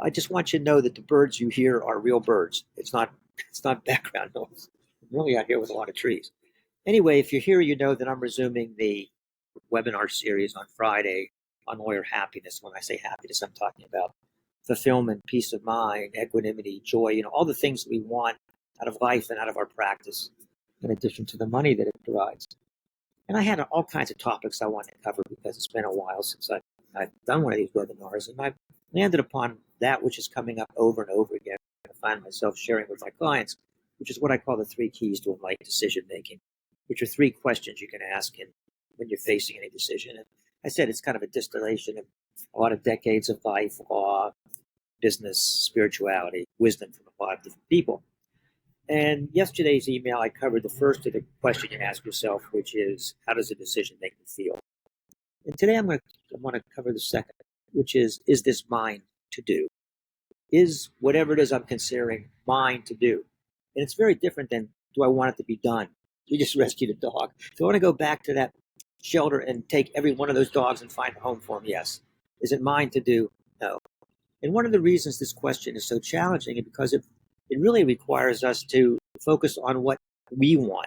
I just want you to know that the birds you hear are real birds. It's not background noise. I'm really out here with a lot of trees. Anyway, if you're here, you know that I'm resuming the webinar series on Friday on lawyer happiness. When I say happiness, I'm talking about fulfillment, peace of mind, equanimity, joy, all the things that we want out of life and out of our practice, in addition to the money that it provides. And I had all kinds of topics I wanted to cover because it's been a while since I've done one of these webinars, and I've landed upon that which is coming up over and over again. I find myself sharing with my clients, which is what I call the 3 keys to enlightened decision making, which are 3 questions you can ask when you're facing any decision. And I said it's kind of a distillation of a lot of decades of life, law, business, spirituality, wisdom from a lot of different people. And yesterday's email, I covered the first of the question you ask yourself, which is, how does a decision make me feel? And today I want to cover the second, which is this mine to do? Is whatever it is I'm considering mine to do? And it's very different than, do I want it to be done? We just rescued a dog. Do I want to go back to that shelter and take every one of those dogs and find a home for them? Yes. Is it mine to do? No. And one of the reasons this question is so challenging is because it really requires us to focus on what we want.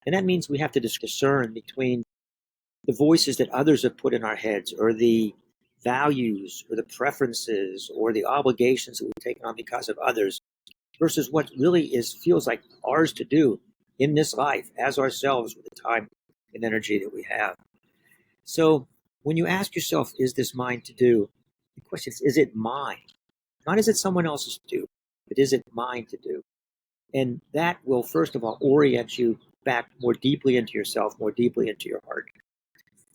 And that means we have to discern between the voices that others have put in our heads, or the values or the preferences or the obligations that we've taken on because of others, versus what really feels like ours to do in this life as ourselves with the time and energy that we have. So when you ask yourself, is this mine to do? The question is it mine? Not is it someone else's to do, but is it mine to do? And that will, first of all, orient you back more deeply into yourself, more deeply into your heart.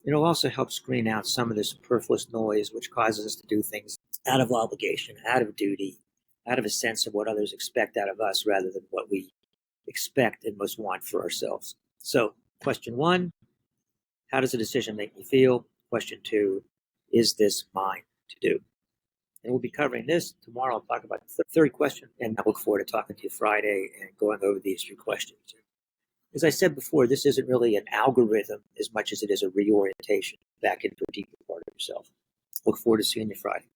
It'll also help screen out some of the superfluous noise which causes us to do things out of obligation, out of duty, out of a sense of what others expect out of us rather than what we expect and most want for ourselves. So, question 1, how does a decision make me feel? Question 2, is this mine to do? And we'll be covering this tomorrow. I'll talk about the third question, and I look forward to talking to you Friday and going over these 3 questions. As I said before, this isn't really an algorithm as much as it is a reorientation back into a deeper part of yourself. Look forward to seeing you Friday.